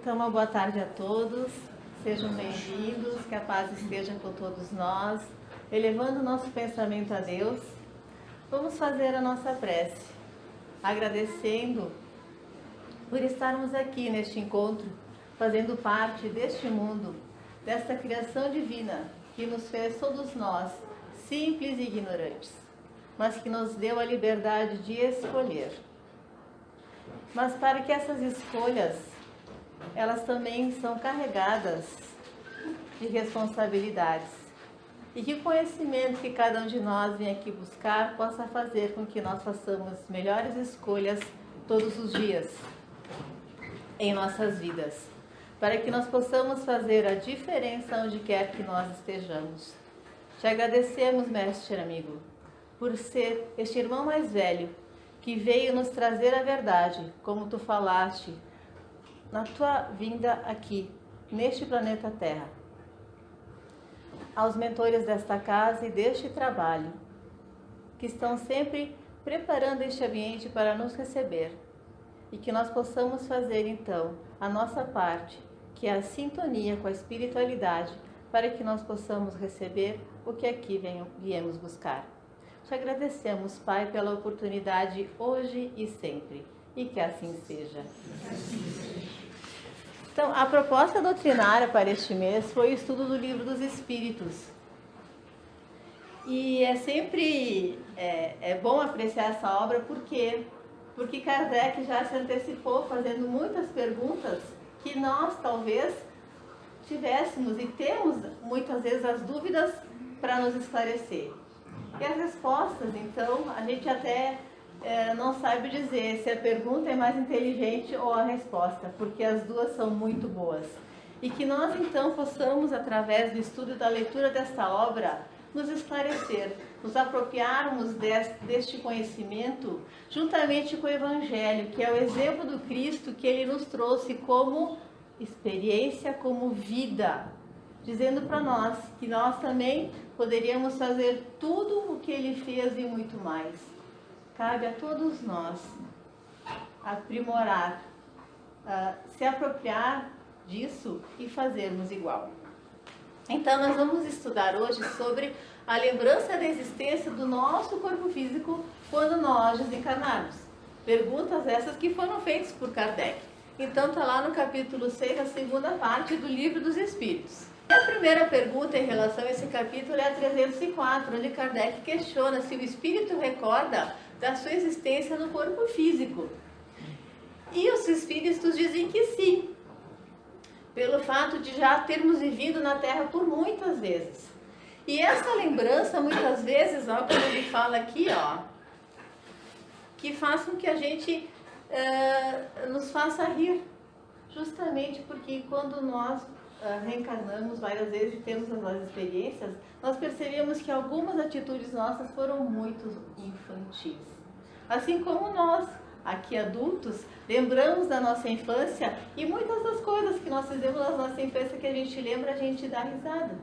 Então, uma boa tarde a todos, sejam bem-vindos, que a paz esteja com todos nós. Elevando o nosso pensamento a Deus, vamos fazer a nossa prece, agradecendo por estarmos aqui neste encontro, fazendo parte deste mundo, desta criação divina que nos fez todos nós, simples e ignorantes, mas que nos deu a liberdade de escolher. Mas para que essas escolhas, elas também são carregadas de responsabilidades. E que o conhecimento que cada um de nós vem aqui buscar possa fazer com que nós façamos melhores escolhas todos os dias em nossas vidas, para que nós possamos fazer a diferença onde quer que nós estejamos. Te agradecemos, mestre amigo, por ser este irmão mais velho que veio nos trazer a verdade, como tu falaste, na tua vinda aqui, neste planeta Terra. Aos mentores desta casa e deste trabalho, que estão sempre preparando este ambiente para nos receber, e que nós possamos fazer, então, a nossa parte, que é a sintonia com a espiritualidade, para que nós possamos receber o que aqui viemos buscar. Te agradecemos, Pai, pela oportunidade hoje e sempre, e que assim seja. Então, a proposta doutrinária para este mês foi o estudo do Livro dos Espíritos. E é sempre bom apreciar essa obra, porque Kardec já se antecipou fazendo muitas perguntas que nós talvez tivéssemos e temos muitas vezes as dúvidas para nos esclarecer. E as respostas, então, a gente até não sabe dizer se a pergunta é mais inteligente ou a resposta, porque as duas são muito boas. E que nós, então, possamos, através do estudo e da leitura desta obra, nos esclarecer, nos apropriarmos deste conhecimento, juntamente com o Evangelho, que é o exemplo do Cristo que ele nos trouxe como experiência, como vida, dizendo para nós que nós também poderíamos fazer tudo o que ele fez e muito mais. Cabe a todos nós aprimorar, se apropriar disso e fazermos igual. Então, nós vamos estudar hoje sobre a lembrança da existência do nosso corpo físico quando nós desencarnarmos. Perguntas essas que foram feitas por Kardec. Então, está lá no capítulo 6, a segunda parte do Livro dos Espíritos. E a primeira pergunta em relação a esse capítulo é a 304, onde Kardec questiona se o espírito recorda da sua existência no corpo físico. E os espíritos dizem que sim, pelo fato de já termos vivido na Terra por muitas vezes. E essa lembrança, muitas vezes, ó, como ele fala aqui, ó, que faz com que a gente nos faça rir, justamente porque quando nós reencarnamos várias vezes e temos as nossas experiências, nós percebemos que algumas atitudes nossas foram muito infantis. Assim como nós, aqui adultos, lembramos da nossa infância e muitas das coisas que nós fizemos na nossa infância que a gente lembra, a gente dá risada.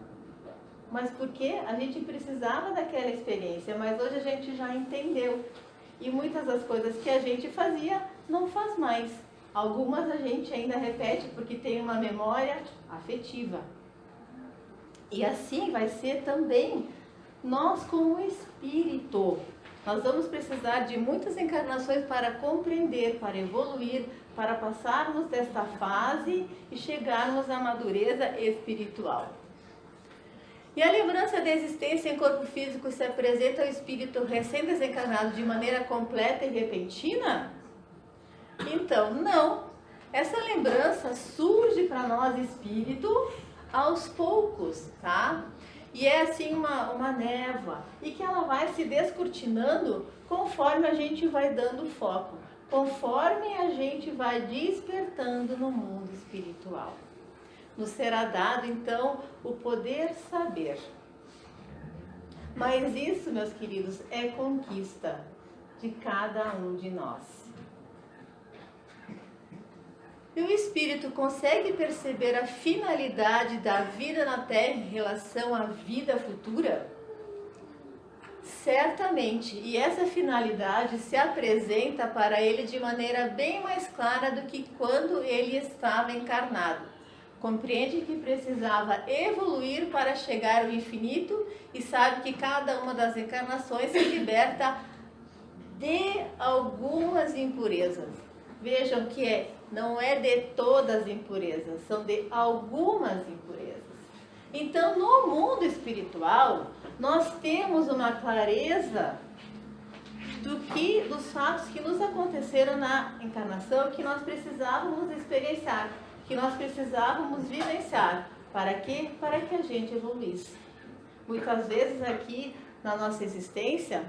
Mas porque a gente precisava daquela experiência, mas hoje a gente já entendeu. E muitas das coisas que a gente fazia não faz mais. Algumas a gente ainda repete porque tem uma memória afetiva. E assim vai ser também nós como espírito. Nós vamos precisar de muitas encarnações para compreender, para evoluir, para passarmos desta fase e chegarmos à madureza espiritual. E a lembrança da existência em corpo físico se apresenta ao espírito recém-desencarnado de maneira completa e repentina? Então, não. Essa lembrança surge para nós, espírito, aos poucos, tá? E é assim uma névoa, e que ela vai se descortinando conforme a gente vai dando foco, conforme a gente vai despertando no mundo espiritual. Nos será dado, então, o poder saber. Mas isso, meus queridos, é conquista de cada um de nós. E o espírito consegue perceber a finalidade da vida na Terra em relação à vida futura? Certamente, e essa finalidade se apresenta para ele de maneira bem mais clara do que quando ele estava encarnado. Compreende que precisava evoluir para chegar ao infinito e sabe que cada uma das encarnações se liberta de algumas impurezas. Vejam que não é de todas as impurezas, são de algumas impurezas. Então, no mundo espiritual, nós temos uma clareza dos fatos que nos aconteceram na encarnação, que nós precisávamos experienciar, que nós precisávamos vivenciar. Para quê? Para que a gente evoluísse. Muitas vezes aqui na nossa existência,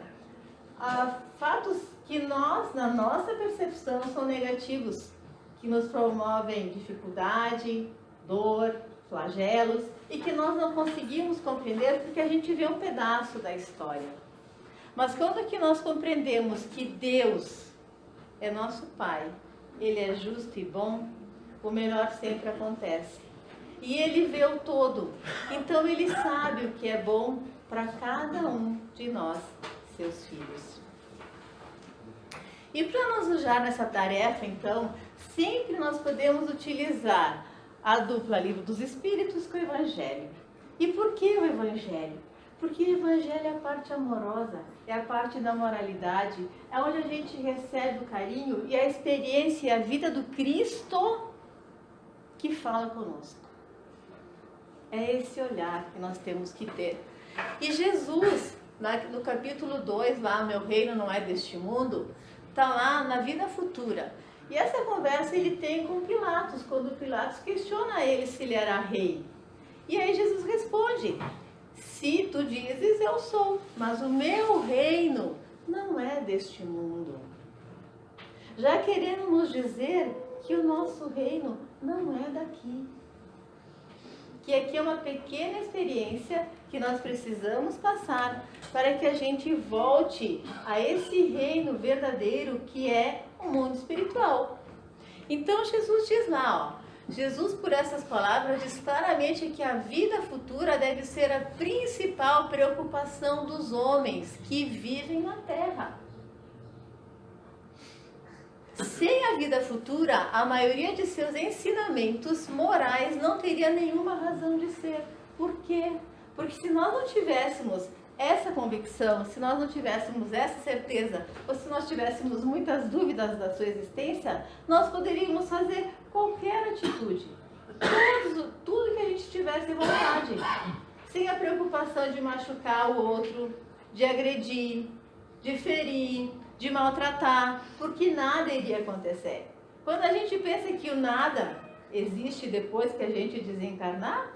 há fatos que nós, na nossa percepção, são negativos, que nos promovem dificuldade, dor, flagelos, e que nós não conseguimos compreender porque a gente vê um pedaço da história. Mas quando que nós compreendemos que Deus é nosso Pai, Ele é justo e bom, o melhor sempre acontece. E Ele vê o todo, então Ele sabe o que é bom para cada um de nós, seus filhos. E para nos ajudar nessa tarefa, então, sempre nós podemos utilizar a dupla Livro dos Espíritos com o Evangelho. E por que o Evangelho? Porque o Evangelho é a parte amorosa, é a parte da moralidade, é onde a gente recebe o carinho e a experiência e a vida do Cristo que fala conosco. É esse olhar que nós temos que ter. E Jesus, no capítulo 2, lá, meu reino não é deste mundo, está lá na vida futura. E essa conversa ele tem com Pilatos, quando Pilatos questiona ele se ele era rei. E aí Jesus responde: se tu dizes, eu sou, mas o meu reino não é deste mundo. Já querendo nos dizer que o nosso reino não é daqui. Que aqui é uma pequena experiência que nós precisamos passar para que a gente volte a esse reino verdadeiro que é o mundo espiritual. Então Jesus diz lá, Jesus por essas palavras diz claramente que a vida futura deve ser a principal preocupação dos homens que vivem na Terra. Sem a vida futura, a maioria de seus ensinamentos morais não teria nenhuma razão de ser. Por quê? Porque se nós não tivéssemos essa convicção, se nós não tivéssemos essa certeza, ou se nós tivéssemos muitas dúvidas da sua existência, nós poderíamos fazer qualquer atitude. Tudo que a gente tivesse vontade, sem a preocupação de machucar o outro, de agredir, de ferir, de maltratar, porque nada iria acontecer. Quando a gente pensa que o nada existe depois que a gente desencarnar,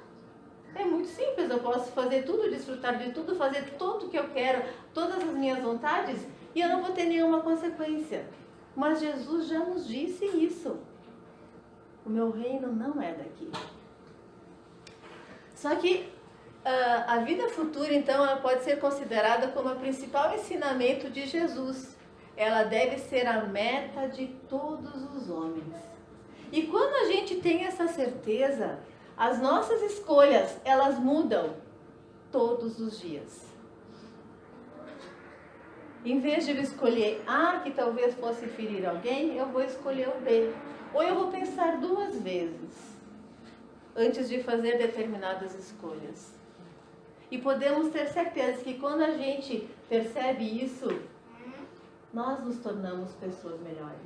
é muito simples, eu posso fazer tudo, desfrutar de tudo, fazer tudo o que eu quero, todas as minhas vontades, e eu não vou ter nenhuma consequência. Mas Jesus já nos disse isso. O meu reino não é daqui. Só que a vida futura, então, ela pode ser considerada como o principal ensinamento de Jesus. Ela deve ser a meta de todos os homens. E quando a gente tem essa certeza, as nossas escolhas, elas mudam todos os dias. Em vez de eu escolher A, que talvez fosse ferir alguém, eu vou escolher o B. Ou eu vou pensar 2 vezes antes de fazer determinadas escolhas. E podemos ter certeza que quando a gente percebe isso, nós nos tornamos pessoas melhores.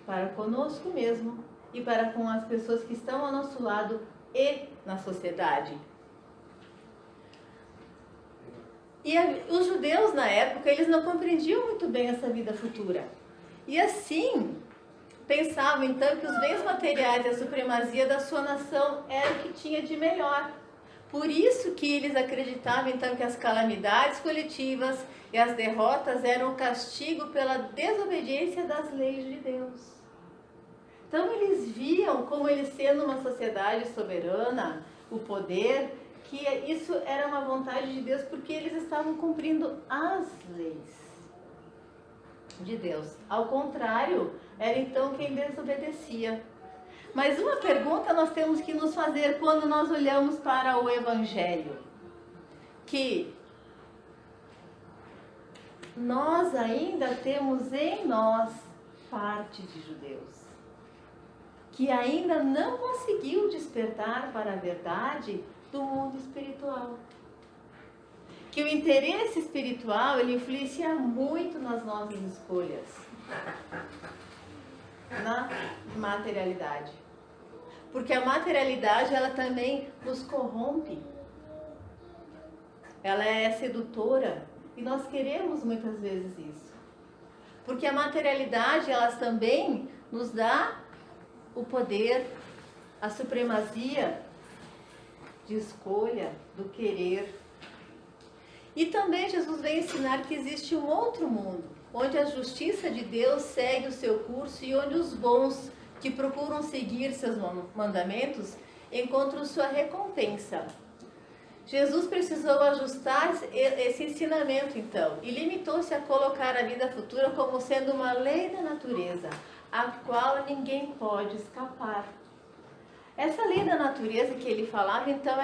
Para conosco mesmo e para com as pessoas que estão ao nosso lado e na sociedade. E os judeus na época, eles não compreendiam muito bem essa vida futura. E assim, pensavam então que os bens materiais e a supremacia da sua nação era o que tinha de melhor. Por isso que eles acreditavam então que as calamidades coletivas e as derrotas eram o castigo pela desobediência das leis de Deus. Então eles viam como eles sendo uma sociedade soberana, o poder, que isso era uma vontade de Deus porque eles estavam cumprindo as leis de Deus. Ao contrário, era então quem desobedecia. Mas uma pergunta nós temos que nos fazer quando nós olhamos para o Evangelho. Que nós ainda temos em nós parte de judeus, que ainda não conseguiu despertar para a verdade do mundo espiritual. Que o interesse espiritual, ele influencia muito nas nossas escolhas, na materialidade. Porque a materialidade, ela também nos corrompe. Ela é sedutora e nós queremos muitas vezes isso. Porque a materialidade, ela também nos dá o poder, a supremacia de escolha, do querer. E também Jesus vem ensinar que existe um outro mundo, onde a justiça de Deus segue o seu curso e onde os bons que procuram seguir seus mandamentos encontram sua recompensa. Jesus precisou ajustar esse ensinamento, então, e limitou-se a colocar a vida futura como sendo uma lei da natureza, a qual ninguém pode escapar. Essa lei da natureza que ele falava, então,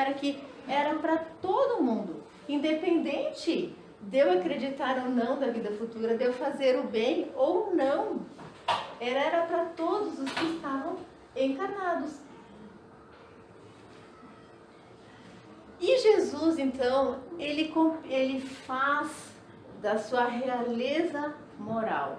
era para todo mundo, independente de eu acreditar ou não da vida futura, de eu fazer o bem ou não. Era para todos os que estavam encarnados. E Jesus, então, ele faz da sua realeza moral,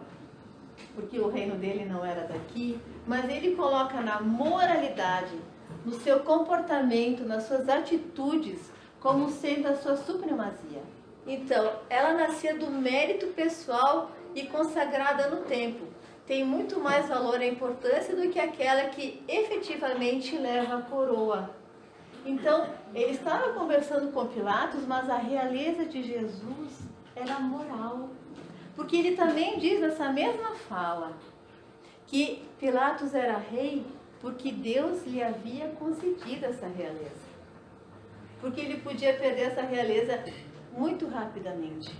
porque o reino dele não era daqui, mas ele coloca na moralidade, no seu comportamento, nas suas atitudes, como sendo a sua supremacia. Então, ela nascia do mérito pessoal e consagrada no tempo. Tem muito mais valor e importância do que aquela que efetivamente leva a coroa. Então, ele estava conversando com Pilatos, mas a realeza de Jesus era moral. Porque ele também diz nessa mesma fala que Pilatos era rei porque Deus lhe havia concedido essa realeza. Porque ele podia perder essa realeza muito rapidamente.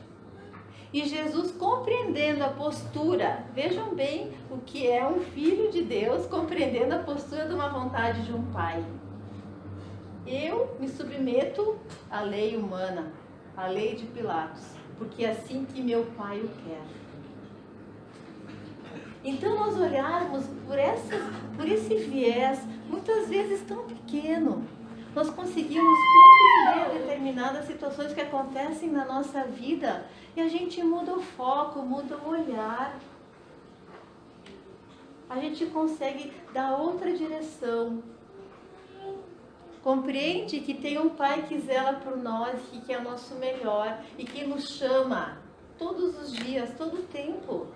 E Jesus, compreendendo a postura, vejam bem o que é um filho de Deus, compreendendo a postura de uma vontade de um pai. Eu me submeto à lei humana, à lei de Pilatos, porque é assim que meu pai o quer. Então, nós olharmos por esse viés, muitas vezes tão pequeno, nós conseguimos compreender determinadas situações que acontecem na nossa vida e a gente muda o foco, muda o olhar. A gente consegue dar outra direção. Compreende que tem um Pai que zela por nós, que quer o nosso melhor e que nos chama todos os dias, todo o tempo,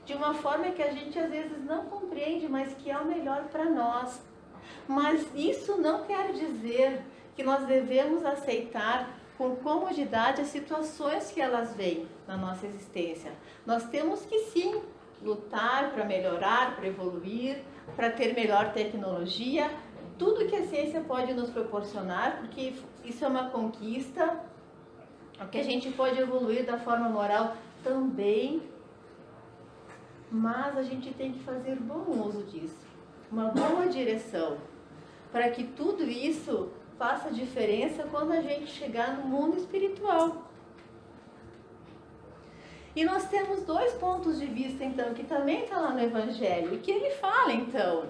de uma forma que a gente às vezes não compreende, mas que é o melhor para nós. Mas isso não quer dizer que nós devemos aceitar com comodidade as situações que elas vêm na nossa existência. Nós temos que sim lutar para melhorar, para evoluir, para ter melhor tecnologia, tudo que a ciência pode nos proporcionar, porque isso é uma conquista, que a gente pode evoluir da forma moral também, mas a gente tem que fazer bom uso disso, uma boa direção, para que tudo isso faça diferença quando a gente chegar no mundo espiritual. E nós temos dois pontos de vista, então, que também está lá no Evangelho, que ele fala, então,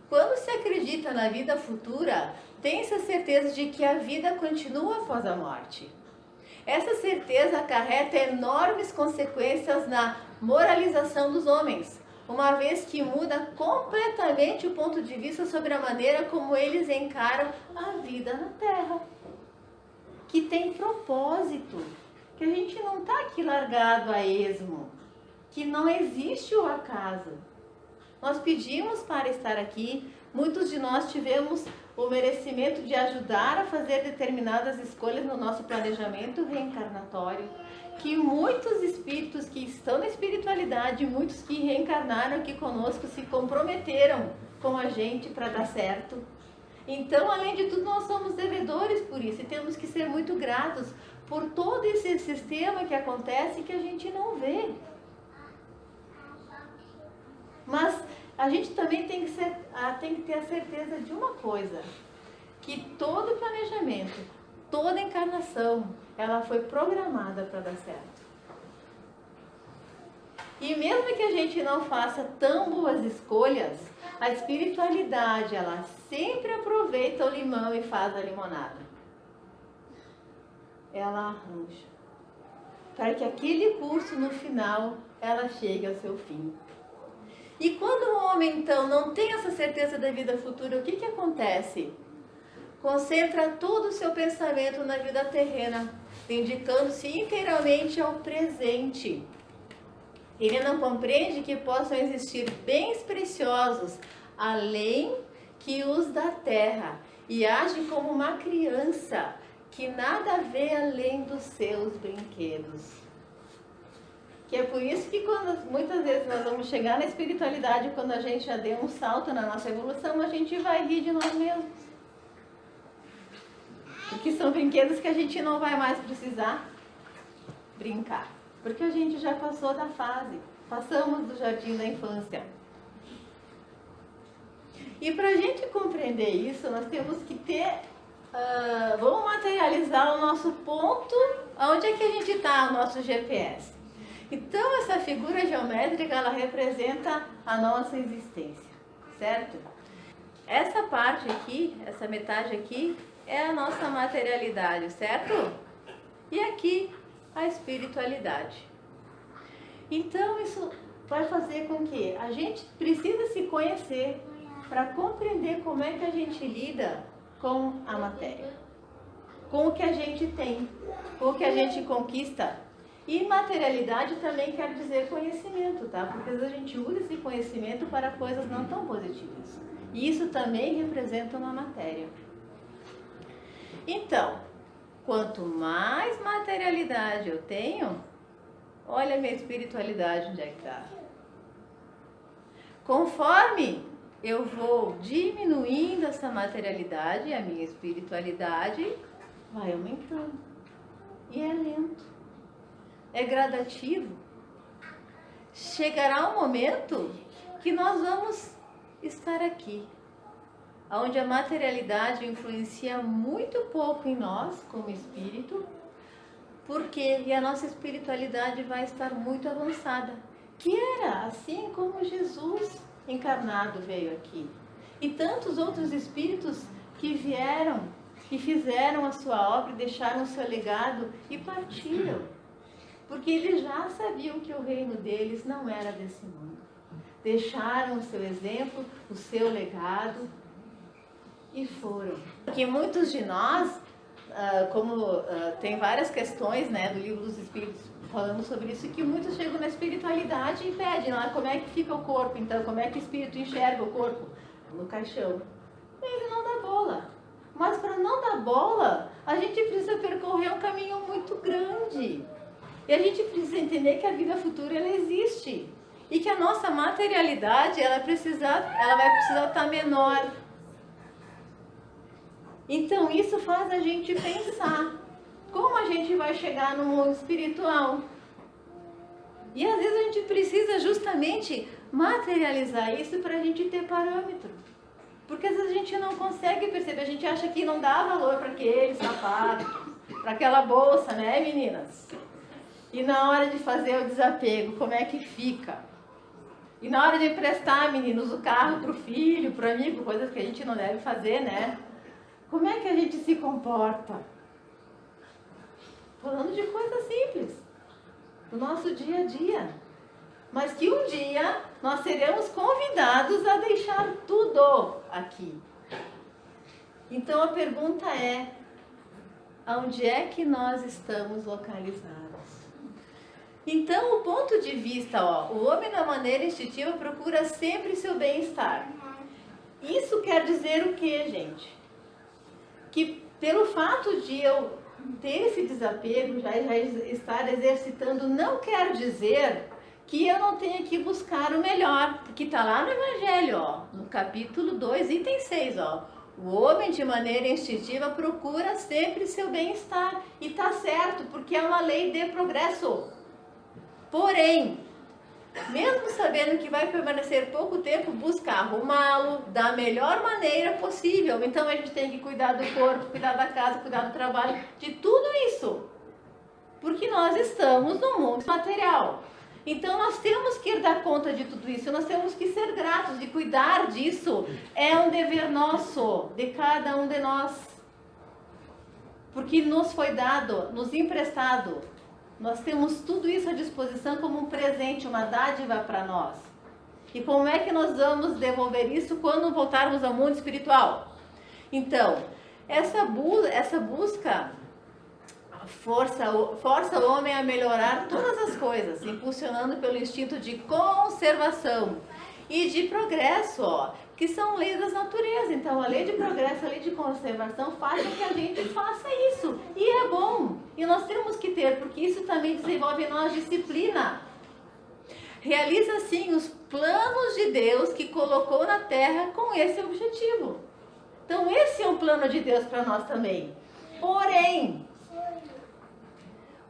quando se acredita na vida futura, tem-se a certeza de que a vida continua após a morte. Essa certeza acarreta enormes consequências na moralização dos homens, uma vez que muda completamente o ponto de vista sobre a maneira como eles encaram a vida na Terra, que tem propósito, que a gente não está aqui largado a esmo, que não existe o acaso. Nós pedimos para estar aqui, muitos de nós tivemos o merecimento de ajudar a fazer determinadas escolhas no nosso planejamento reencarnatório, que muitos espíritos que estão na espiritualidade, muitos que reencarnaram aqui conosco, se comprometeram com a gente para dar certo. Então, além de tudo, nós somos devedores por isso e temos que ser muito gratos por todo esse sistema que acontece e que a gente não vê. Mas a gente também tem que ter a certeza de uma coisa, que todo planejamento, toda encarnação, ela foi programada para dar certo. E mesmo que a gente não faça tão boas escolhas, a espiritualidade, ela sempre aproveita o limão e faz a limonada. Ela arranja para que aquele curso no final ela chegue ao seu fim. E quando o homem então não tem essa certeza da vida futura, o que acontece? Concentra todo o seu pensamento na vida terrena, dedicando-se inteiramente ao presente. Ele não compreende que possam existir bens preciosos além que os da terra e age como uma criança que nada vê além dos seus brinquedos. Que é por isso que muitas vezes nós vamos chegar na espiritualidade, quando a gente já deu um salto na nossa evolução, a gente vai rir de nós mesmos. Porque são brinquedos que a gente não vai mais precisar brincar. Porque a gente já passou da fase, passamos do jardim da infância. E para a gente compreender isso, nós temos que ter, vamos materializar o nosso ponto, onde é que a gente está, o nosso GPS. Então essa figura geométrica, ela representa a nossa existência, certo? Essa parte aqui, essa metade aqui, é a nossa materialidade, certo? E aqui, a espiritualidade. Então isso vai fazer com que a gente precisa se conhecer para compreender como é que a gente lida com a matéria, com o que a gente tem, com o que a gente conquista. E materialidade também quer dizer conhecimento, tá? Porque às vezes a gente usa esse conhecimento para coisas não tão positivas. E isso também representa uma matéria. Então, quanto mais materialidade eu tenho, olha a minha espiritualidade onde é que está. Conforme eu vou diminuindo essa materialidade, a minha espiritualidade vai aumentando. E é lento. É gradativo. Chegará um momento que nós vamos estar aqui, onde a materialidade influencia muito pouco em nós, como espírito, porque a nossa espiritualidade vai estar muito avançada, que era assim como Jesus encarnado veio aqui. E tantos outros espíritos que vieram, que fizeram a sua obra, deixaram o seu legado e partiram. Porque eles já sabiam que o reino deles não era desse mundo. Deixaram o seu exemplo, o seu legado e foram. Porque muitos de nós, tem várias questões, né, do livro dos Espíritos falando sobre isso, que muitos chegam na espiritualidade e pedem lá como é que fica o corpo, então como é que o espírito enxerga o corpo no caixão. Ele não dá bola. Mas para não dar bola, a gente precisa percorrer um caminho muito grande. E a gente precisa entender que a vida futura ela existe. E que a nossa materialidade ela vai precisar estar menor. Então isso faz a gente pensar como a gente vai chegar no mundo espiritual. E às vezes a gente precisa justamente materializar isso para a gente ter parâmetro. Porque às vezes a gente não consegue perceber, a gente acha que não dá valor para aquele sapato, para aquela bolsa, né, meninas? E na hora de fazer o desapego, como é que fica? E na hora de emprestar, meninos, o carro para o filho, para o amigo, coisas que a gente não deve fazer, né? Como é que a gente se comporta? Falando de coisas simples, do nosso dia a dia. Mas que um dia nós seremos convidados a deixar tudo aqui. Então a pergunta é, onde é que nós estamos localizados? Então o ponto de vista, o homem da maneira instintiva procura sempre seu bem-estar. Isso quer dizer o que, gente? Que pelo fato de eu ter esse desapego, já estar exercitando, não quer dizer que eu não tenho que buscar o melhor, que está lá no Evangelho, no capítulo 2, item 6, o homem de maneira instintiva procura sempre seu bem-estar, e está certo, porque é uma lei de progresso. Porém, mesmo sabendo que vai permanecer pouco tempo, busca arrumá-lo da melhor maneira possível. Então a gente tem que cuidar do corpo, cuidar da casa, cuidar do trabalho, de tudo isso. Porque nós estamos no mundo material. Então nós temos que dar conta de tudo isso, nós temos que ser gratos, de cuidar disso. É um dever nosso, de cada um de nós. Porque nos foi dado, nos emprestado. Nós temos tudo isso à disposição como um presente, uma dádiva para nós. E como é que nós vamos devolver isso quando voltarmos ao mundo espiritual? Então, essa busca força o homem a melhorar todas as coisas, impulsionando pelo instinto de conservação e de progresso, que são leis das naturezas. Então, a lei de progresso, a lei de conservação faz com que a gente faça isso. E é bom. E nós temos que ter, porque isso também desenvolve em nós disciplina. Realiza, assim, os planos de Deus que colocou na terra com esse objetivo. Então, esse é um plano de Deus para nós também. Porém,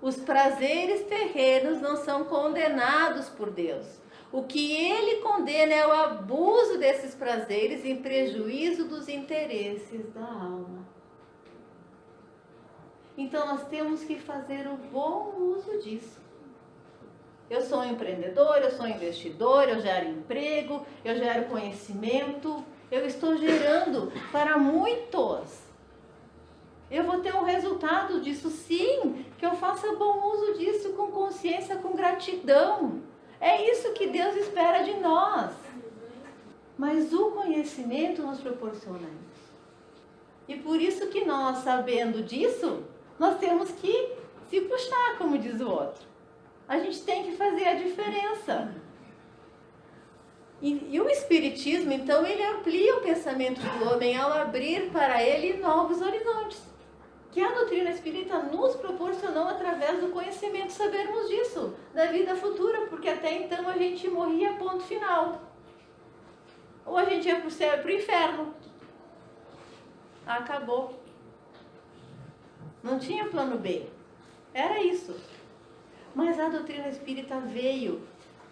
os prazeres terrenos não são condenados por Deus. O que ele condena é o abuso desses prazeres em prejuízo dos interesses da alma. Então nós temos que fazer o bom uso disso. Eu sou um empreendedor, eu sou um investidor, eu gero emprego, eu gero conhecimento, eu estou gerando para muitos. Eu vou ter um resultado disso, sim, que eu faça bom uso disso com consciência, com gratidão. É isso que Deus espera de nós. Mas o conhecimento nos proporciona isso. E por isso que nós, sabendo disso, nós temos que se puxar, como diz o outro. A gente tem que fazer a diferença. E o Espiritismo, então, ele amplia o pensamento do homem ao abrir para ele novos horizontes. Que a doutrina espírita nos proporcionou através do conhecimento sabermos disso, da vida futura, porque até então a gente morria ponto final. Ou a gente ia para o céu e para o inferno. Acabou. Não tinha plano B. Era isso. Mas a doutrina espírita veio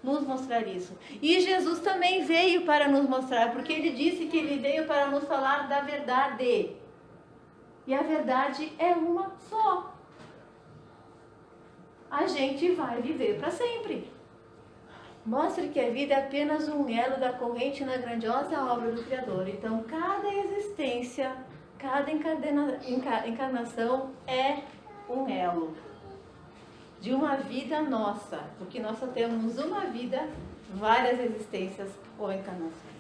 nos mostrar isso. E Jesus também veio para nos mostrar, porque ele disse que ele veio para nos falar da verdade. E a verdade é uma só. A gente vai viver para sempre. Mostre que a vida é apenas um elo da corrente na grandiosa obra do Criador. Então, cada existência, cada encarnação é um elo de uma vida nossa. Porque nós só temos uma vida, várias existências ou encarnações.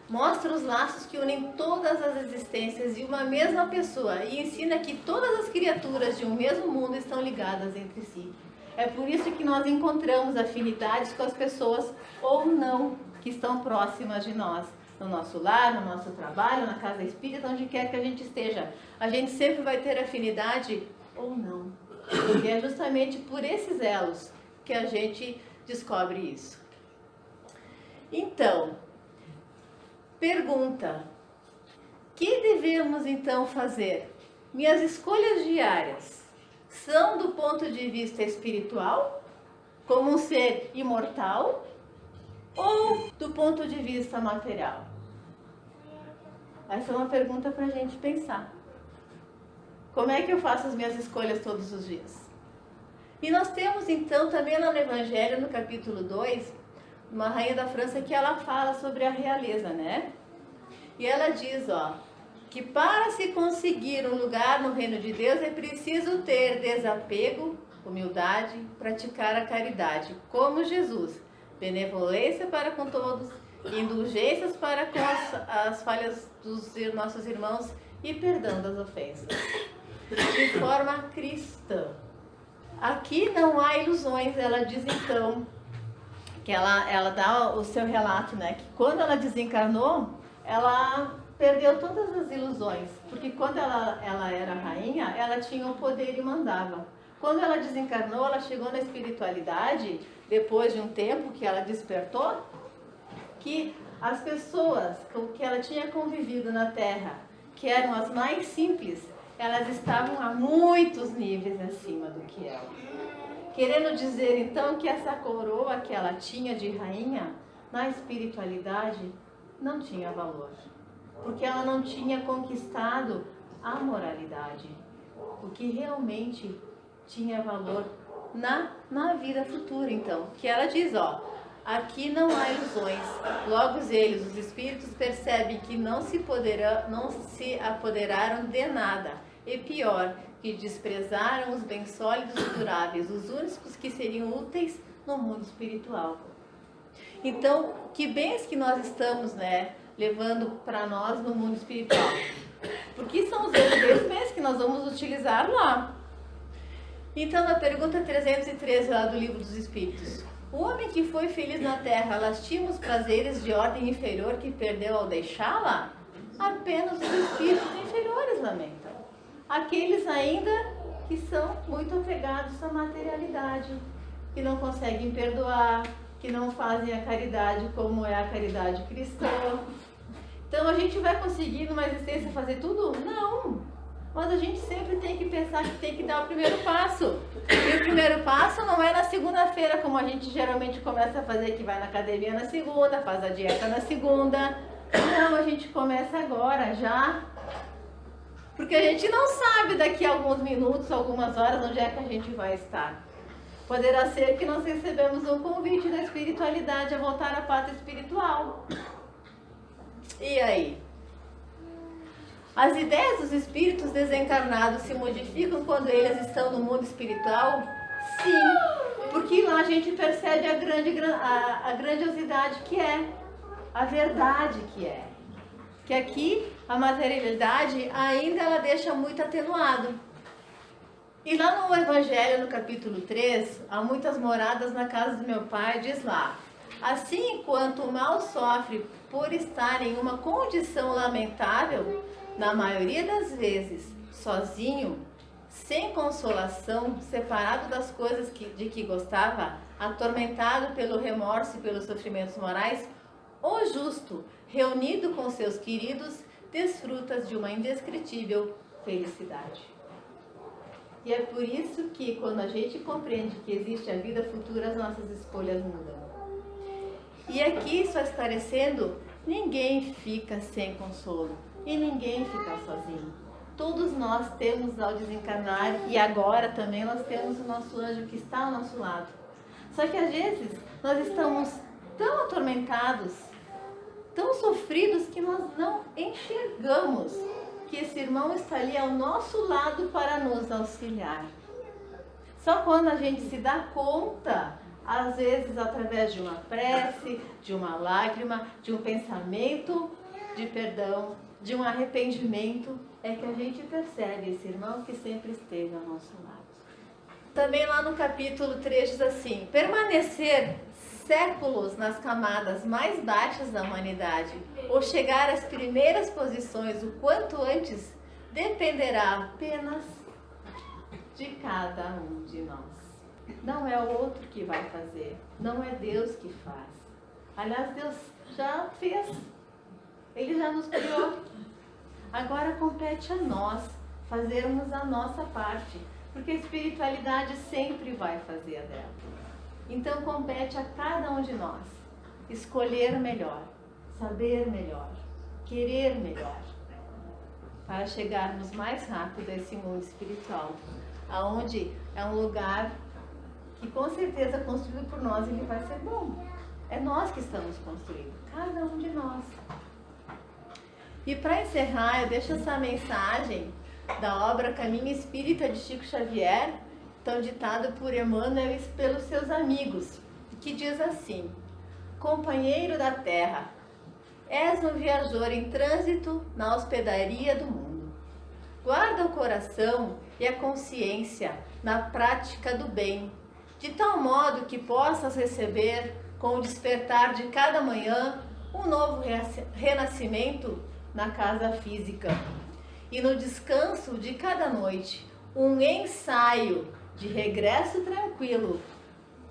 Mostra os laços que unem todas as existências de uma mesma pessoa e ensina que todas as criaturas de um mesmo mundo estão ligadas entre si. É por isso que nós encontramos afinidades com as pessoas ou não que estão próximas de nós, no nosso lar, no nosso trabalho, na casa espírita, onde quer que a gente esteja. A gente sempre vai ter afinidade ou não. E é justamente por esses elos que a gente descobre isso. Então, pergunta: que devemos então fazer? Minhas escolhas diárias são do ponto de vista espiritual, como um ser imortal, ou do ponto de vista material? Essa é uma pergunta para a gente pensar. Como é que eu faço as minhas escolhas todos os dias? E nós temos então também lá no Evangelho, no capítulo 2, uma rainha da França que ela fala sobre a realeza, né? E ela diz, que para se conseguir um lugar no reino de Deus é preciso ter desapego, humildade, praticar a caridade, como Jesus, benevolência para com todos, indulgências para com as falhas dos nossos irmãos e perdão das ofensas, de forma cristã. Aqui não há ilusões. Ela diz então, que ela dá o seu relato, né, que quando ela desencarnou, ela perdeu todas as ilusões, porque quando ela era rainha, ela tinha o poder e mandava. Quando ela desencarnou, ela chegou na espiritualidade, depois de um tempo que ela despertou, que as pessoas com que ela tinha convivido na Terra, que eram as mais simples, elas estavam a muitos níveis acima do que ela. Querendo dizer então que essa coroa que ela tinha de rainha, na espiritualidade, não tinha valor. Porque ela não tinha conquistado a moralidade. O que realmente tinha valor na vida futura, então. Que ela diz, ó, aqui não há ilusões. Logo eles, os espíritos, percebem que não se apoderaram de nada. E pior, que desprezaram os bens sólidos e duráveis, os únicos que seriam úteis no mundo espiritual. Então, que bens que nós estamos, né, levando para nós no mundo espiritual? Porque são os verdadeiros bens que nós vamos utilizar lá. Então, na pergunta 313 lá do Livro dos Espíritos, o homem que foi feliz na terra lastima os prazeres de ordem inferior que perdeu ao deixá-la? Apenas os espíritos inferiores lamentam. Aqueles ainda que são muito apegados à materialidade, que não conseguem perdoar, que não fazem a caridade como é a caridade cristã. Então a gente vai conseguir numa existência fazer tudo? Não! Mas a gente sempre tem que pensar que tem que dar o primeiro passo. E o primeiro passo não é na segunda-feira, como a gente geralmente começa a fazer, que vai na academia na segunda, faz a dieta na segunda. Não, a gente começa agora, já. Porque a gente não sabe daqui a alguns minutos, algumas horas, onde é que a gente vai estar. Poderá ser que nós recebemos um convite da espiritualidade a voltar à pátria espiritual. E aí? As ideias dos espíritos desencarnados se modificam quando eles estão no mundo espiritual? Sim, porque lá a gente percebe a grandiosidade que é, a verdade que é. Que aqui a materialidade ainda ela deixa muito atenuado. E lá no Evangelho, no capítulo 3, há muitas moradas na casa do meu pai, diz lá: assim, enquanto o mal sofre por estar em uma condição lamentável, na maioria das vezes, sozinho, sem consolação, separado das coisas de que gostava, atormentado pelo remorso e pelos sofrimentos morais, o justo, reunido com seus queridos, desfruta de uma indescritível felicidade. E é por isso que, quando a gente compreende que existe a vida futura, as nossas escolhas mudam. E aqui, só esclarecendo, ninguém fica sem consolo e ninguém fica sozinho. Todos nós temos ao desencarnar, e agora também nós temos o nosso anjo que está ao nosso lado. Só que às vezes nós estamos tão atormentados, tão sofridos, que nós não enxergamos que esse irmão está ali ao nosso lado para nos auxiliar. Só quando a gente se dá conta, às vezes através de uma prece, de uma lágrima, de um pensamento de perdão, de um arrependimento, é que a gente percebe esse irmão que sempre esteve ao nosso lado. Também lá no capítulo 3 diz assim: permanecer séculos nas camadas mais baixas da humanidade ou chegar às primeiras posições o quanto antes dependerá apenas de cada um de nós. Não é o outro que vai fazer, não é Deus que faz. Aliás, Deus já fez, Ele já nos criou. Agora compete a nós fazermos a nossa parte, porque a espiritualidade sempre vai fazer a dela. Então compete a cada um de nós escolher melhor, saber melhor, querer melhor, para chegarmos mais rápido a esse mundo espiritual, aonde é um lugar que com certeza construído por nós ele vai ser bom. É nós que estamos construindo, cada um de nós. E para encerrar, eu deixo essa mensagem da obra Caminho Espírita de Chico Xavier, tão ditado por Emmanuel e pelos seus amigos, que diz assim: companheiro da terra, és um viajor em trânsito na hospedaria do mundo. Guarda o coração e a consciência na prática do bem, de tal modo que possas receber, com o despertar de cada manhã, um novo renascimento na casa física, e no descanso de cada noite, um ensaio de regresso tranquilo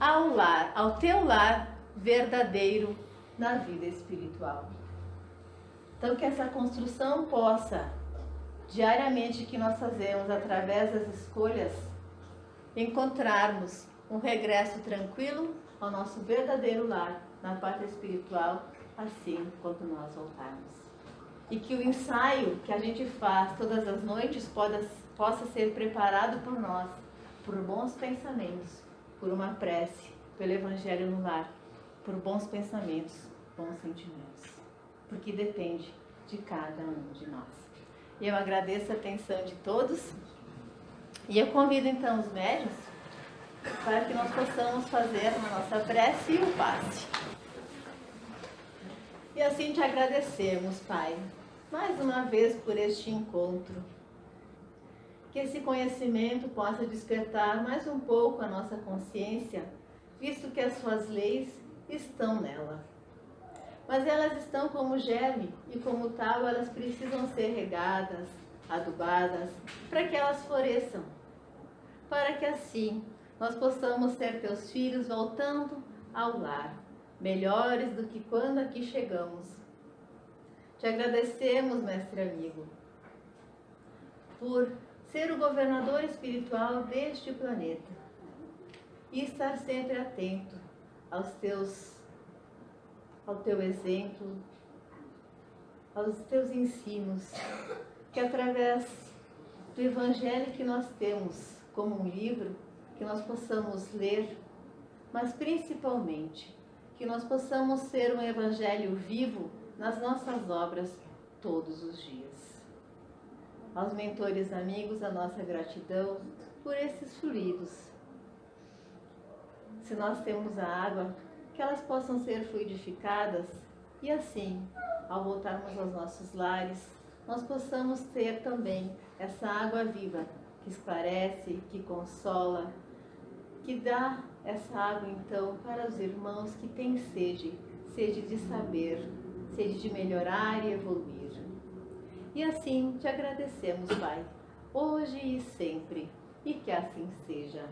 ao lar, ao teu lar verdadeiro na vida espiritual. Então que essa construção possa, diariamente que nós fazemos através das escolhas, encontrarmos um regresso tranquilo ao nosso verdadeiro lar na pátria espiritual, assim quando nós voltarmos. E que o ensaio que a gente faz todas as noites possa ser preparado por nós, por bons pensamentos, por uma prece, pelo Evangelho no lar, por bons pensamentos, bons sentimentos, porque depende de cada um de nós. E eu agradeço a atenção de todos e eu convido então os médiuns para que nós possamos fazer a nossa prece e o passe. E assim te agradecemos, Pai, mais uma vez por este encontro. Que esse conhecimento possa despertar mais um pouco a nossa consciência, visto que as suas leis estão nela. Mas elas estão como germe e como tal elas precisam ser regadas, adubadas, para que elas floresçam. Para que assim nós possamos ser teus filhos voltando ao lar, melhores do que quando aqui chegamos. Te agradecemos, mestre amigo, por ser o governador espiritual deste planeta e estar sempre atento ao teu exemplo, aos teus ensinos, que através do Evangelho que nós temos como um livro, que nós possamos ler, mas principalmente que nós possamos ser um Evangelho vivo nas nossas obras todos os dias. Aos mentores amigos, a nossa gratidão por esses fluidos. Se nós temos a água, que elas possam ser fluidificadas e assim, ao voltarmos aos nossos lares, nós possamos ter também essa água viva que esclarece, que consola, que dá essa água então para os irmãos que têm sede de saber, sede de melhorar e evoluir. E assim te agradecemos, Pai, hoje e sempre, e que assim seja.